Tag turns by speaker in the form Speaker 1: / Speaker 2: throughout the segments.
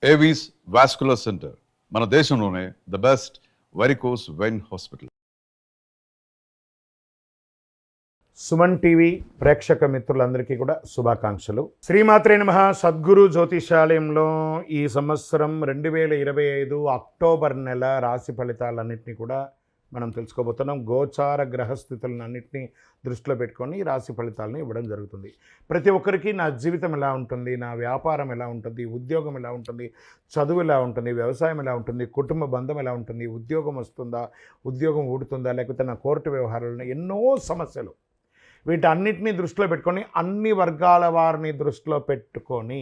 Speaker 1: Avis vascular centre మన దేశంలోనే the best varicose vein hospital.
Speaker 2: Suman TV ప్రేక్షక మిత్రులందరికీ కూడా శుభాకాంక్షలు. శ్రీమాత్రే నమః. సద్గురు జ్యోతిషాలయంలో ఈ సంవత్సరం 2025 అక్టోబర్ నెల రాశి ఫలితాలన్నింటినీ కూడా మనం తెలుసుకోబోతున్నాం. గోచార గ్రహస్థితులను అన్నింటినీ దృష్టిలో పెట్టుకొని రాశి ఫలితాలను ఇవ్వడం జరుగుతుంది. ప్రతి ఒక్కరికి నా జీవితం ఎలా ఉంటుంది, నా వ్యాపారం ఎలా ఉంటుంది, ఉద్యోగం ఎలా ఉంటుంది, చదువు ఎలా ఉంటుంది, వ్యవసాయం ఎలా ఉంటుంది, కుటుంబ బంధం ఎలా ఉంటుంది, ఉద్యోగం వస్తుందా, ఉద్యోగం ఊడుతుందా, లేకపోతే నా కోర్టు వ్యవహారాలను ఎన్నో సమస్యలు, వీటన్నిటిని దృష్టిలో పెట్టుకొని అన్ని వర్గాల వారిని దృష్టిలో పెట్టుకొని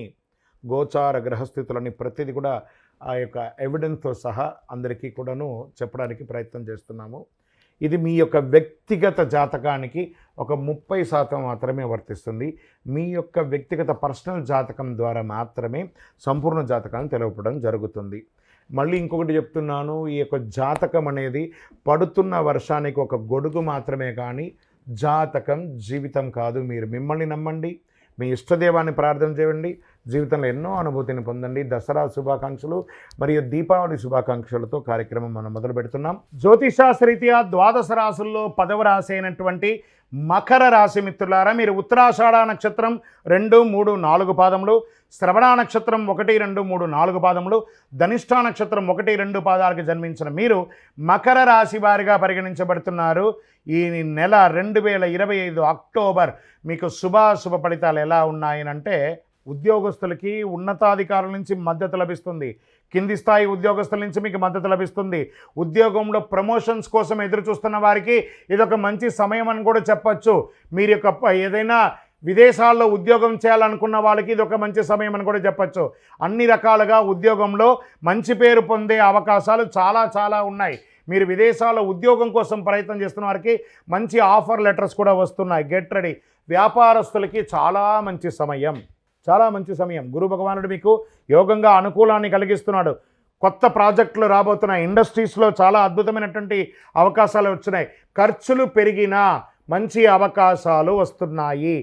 Speaker 2: గోచార గ్రహస్థితులని ప్రతిదీ కూడా ఆ యొక్క ఎవిడెన్స్తో సహా అందరికీ కూడాను చెప్పడానికి ప్రయత్నం చేస్తున్నాము. ఇది మీ యొక్క వ్యక్తిగత జాతకానికి ఒక 30% మాత్రమే వర్తిస్తుంది. మీ యొక్క వ్యక్తిగత పర్సనల్ జాతకం ద్వారా మాత్రమే సంపూర్ణ జాతకాన్ని తెలపడం జరుగుతుంది. మళ్ళీ ఇంకొకటి చెప్తున్నాను, ఈ యొక్క జాతకం అనేది పడుతున్న వర్షానికి ఒక గొడుగు మాత్రమే కానీ జాతకం జీవితం కాదు. మీరు మిమ్మల్ని నమ్మండి, మీ ఇష్టదేవాన్ని ప్రార్థన చేయండి, జీవితంలో ఎన్నో అనుభూతిని పొందండి. దసరా శుభాకాంక్షలు మరియు దీపావళి శుభాకాంక్షలతో కార్యక్రమం మనం మొదలు పెడుతున్నాం. జ్యోతిషాస్త్రరీత్యా ద్వాదశ రాశుల్లో 10వ రాశి అయినటువంటి మకర రాశి మిత్రులారా, మీరు ఉత్తరాషాఢ నక్షత్రం 2, 3, 4 పాదములు, శ్రవణ నక్షత్రం 1, 2, 3, 4 పాదములు, ధనిష్ఠా నక్షత్రం 1, 2 పాదాలకు జన్మించిన మీరు మకర రాశి వారిగా పరిగణించబడుతున్నారు. ఈ నెల 2025 అక్టోబర్ మీకు శుభాశుభ ఫలితాలు ఎలా ఉన్నాయనంటే, ఉద్యోగస్తులకి ఉన్నతాధికారుల నుంచి మద్దతు లభిస్తుంది. కింది స్థాయి ఉద్యోగస్తుల నుంచి మీకు మద్దతు లభిస్తుంది. ఉద్యోగంలో ప్రమోషన్స్ కోసం ఎదురు చూస్తున్న వారికి ఇదొక మంచి సమయం అని కూడా చెప్పచ్చు. మీరు యొక్క ఏదైనా విదేశాల్లో ఉద్యోగం చేయాలనుకున్న వాళ్ళకి ఇది ఒక మంచి సమయం అని కూడా చెప్పచ్చు. అన్ని రకాలుగా ఉద్యోగంలో మంచి పేరు పొందే అవకాశాలు చాలా ఉన్నాయి. మీరు విదేశాల్లో ఉద్యోగం కోసం ప్రయత్నం చేస్తున్న వారికి మంచి ఆఫర్ లెటర్స్ కూడా వస్తున్నాయి. Get ready. వ్యాపారస్తులకి చాలా మంచి సమయం. గురు భగవానుడు మీకు యోగంగా అనుకూలాన్ని కలిగిస్తున్నాడు. కొత్త ప్రాజెక్టులు రాబోతున్నాయి. ఇండస్ట్రీస్లో చాలా అద్భుతమైనటువంటి అవకాశాలు వచ్చినాయి. ఖర్చులు పెరిగినా మంచి అవకాశాలు వస్తున్నాయి.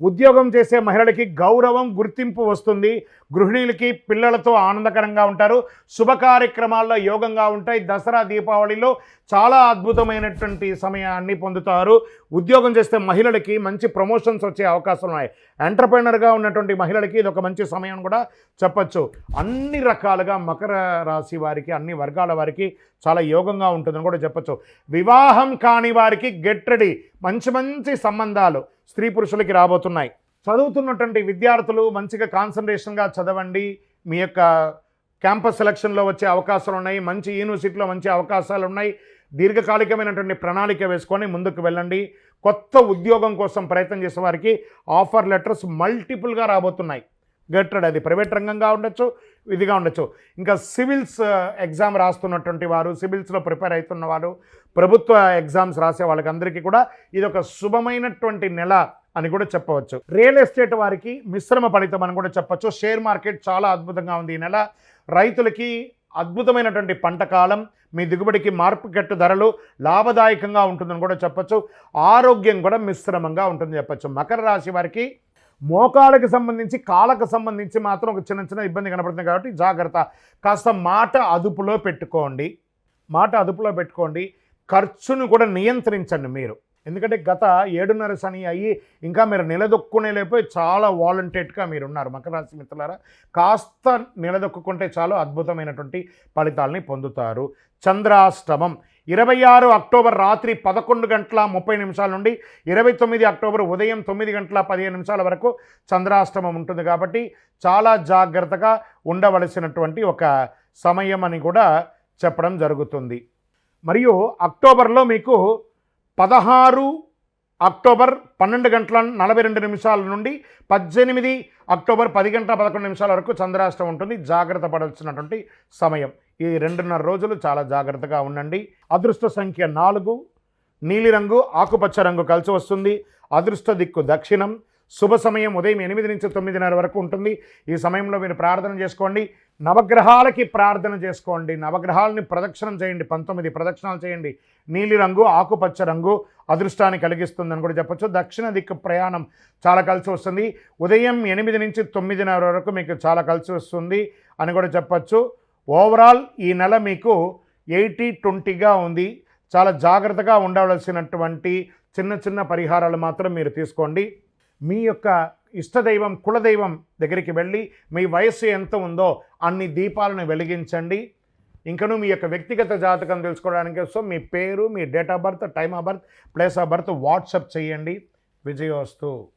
Speaker 2: ఉద్యోగం చేసే మహిళలకి గౌరవం, గుర్తింపు వస్తుంది. గృహిణులకి పిల్లలతో ఆనందకరంగా ఉంటారు. శుభ కార్యక్రమాల్లో యోగంగా ఉంటాయి. దసరా దీపావళిలో చాలా అద్భుతమైనటువంటి సమయాన్ని పొందుతారు. ఉద్యోగం చేసే మహిళలకి మంచి ప్రమోషన్స్ వచ్చే అవకాశాలు ఉన్నాయి. ఎంటర్ప్రెనర్గా ఉన్నటువంటి మహిళలకి ఇది ఒక మంచి సమయం కూడా చెప్పచ్చు. అన్ని రకాలుగా మకర రాశి వారికి, అన్ని వర్గాల వారికి చాలా యోగంగా ఉంటుందని కూడా చెప్పచ్చు. వివాహం కాని వారికి గెట్ రెడీ. మంచి సంబంధాలు స్త్రీ పురుషులకి రాబోతున్నాయి. చదువుతున్నటువంటి విద్యార్థులు మంచిగా కాన్సన్ట్రేషన్గా చదవండి. మీ యొక్క క్యాంపస్ సెలక్షన్లో వచ్చే అవకాశాలు ఉన్నాయి. మంచి యూనివర్సిటీలో మంచి అవకాశాలు ఉన్నాయి. దీర్ఘకాలికమైనటువంటి ప్రణాళిక వేసుకొని ముందుకు వెళ్ళండి. కొత్త ఉద్యోగం కోసం ప్రయత్నం చేసే వారికి ఆఫర్ లెటర్స్ మల్టిపుల్గా రాబోతున్నాయి. గెట్టెడ్. అది ప్రైవేట్ రంగంగా ఉండొచ్చు, ఇదిగా ఉండొచ్చు. ఇంకా సివిల్స్ ఎగ్జామ్ రాస్తున్నటువంటి వారు, సివిల్స్లో ప్రిపేర్ అవుతున్న వారు, ప్రభుత్వ ఎగ్జామ్స్ రాసే వాళ్ళకందరికీ కూడా ఇది ఒక శుభమైనటువంటి నెల అని కూడా చెప్పవచ్చు. రియల్ ఎస్టేట్ వారికి మిశ్రమ ఫలితం అని కూడా చెప్పచ్చు. షేర్ మార్కెట్ చాలా అద్భుతంగా ఉంది ఈ నెల. రైతులకి అద్భుతమైనటువంటి పంట కాలం. మీ దిగుబడికి మార్కెట్ ధరలు లాభదాయకంగా ఉంటుందని కూడా చెప్పచ్చు. ఆరోగ్యం కూడా మిశ్రమంగా ఉంటుందని చెప్పచ్చు. మకర రాశి వారికి మోకాళ్ళకి సంబంధించి, కాళ్ళకు సంబంధించి మాత్రం ఒక చిన్న ఇబ్బంది కనపడుతుంది కాబట్టి జాగ్రత్త. కాస్త మాట అదుపులో పెట్టుకోండి. ఖర్చును కూడా నియంత్రించండి మీరు. ఎందుకంటే గత 7.5 శని అయ్యి ఇంకా మీరు నిలదొక్కునే లేకపోయి చాలా వాలంటేట్గా మీరు ఉన్నారు మకర రాశి మిత్రులారా. కాస్త నిలదొక్కుంటే చాలు అద్భుతమైనటువంటి ఫలితాలని పొందుతారు. చంద్రాష్టమం 26 అక్టోబర్ రాత్రి 11:30 నుండి 29 అక్టోబర్ ఉదయం 9:15 వరకు చంద్రాష్టమం ఉంటుంది. కాబట్టి చాలా జాగ్రత్తగా ఉండవలసినటువంటి ఒక సమయం అని కూడా చెప్పడం జరుగుతుంది. మరియు అక్టోబర్లో మీకు 16 అక్టోబర్ 12:42 నుండి 18 అక్టోబర్ 10:11 వరకు చంద్రాష్టమం ఉంటుంది. జాగ్రత్త పడాల్సినటువంటి సమయం. ఈ 2.5 రోజులు చాలా జాగ్రత్తగా ఉండండి. అదృష్ట సంఖ్య 4, నీలిరంగు, ఆకుపచ్చ రంగు కలిసి వస్తుంది. అదృష్ట దిక్కు దక్షిణం. శుభ సమయం ఉదయం 8 నుంచి 9:30 వరకు ఉంటుంది. ఈ సమయంలో మీరు ప్రార్థన చేసుకోండి. నవగ్రహాలకి ప్రార్థన చేసుకోండి. నవగ్రహాలని ప్రదక్షిణం చేయండి. 19 ప్రదక్షిణాలు చేయండి. నీలిరంగు, ఆకుపచ్చ రంగు అదృష్టాన్ని కలిగిస్తుందని కూడా చెప్పచ్చు. దక్షిణ దిక్కు ప్రయాణం చాలా కలిసి వస్తుంది. ఉదయం 8 నుంచి 9:30 వరకు మీకు చాలా కలిసి వస్తుంది. అని కూడా చెప్పచ్చు. ఓవరాల్ ఈ నెల మీకు 80-20గా ఉంది. చాలా జాగ్రత్తగా ఉండవలసినటువంటి చిన్న చిన్న పరిహారాలు మాత్రం మీరు తీసుకోండి. మీ యొక్క ఇష్టదైవం కులదైవం దగ్గరికి వెళ్ళి మీ వయస్సు ఎంత ఉందో అన్ని దీపాలను వెలిగించండి. ఇంకను మీ యొక్క వ్యక్తిగత జాతకం తెలుసుకోవడానికి కోసం మీ పేరు, మీ date of birth, time of birth, place of birth WhatsApp చేయండి. విజయోస్తు.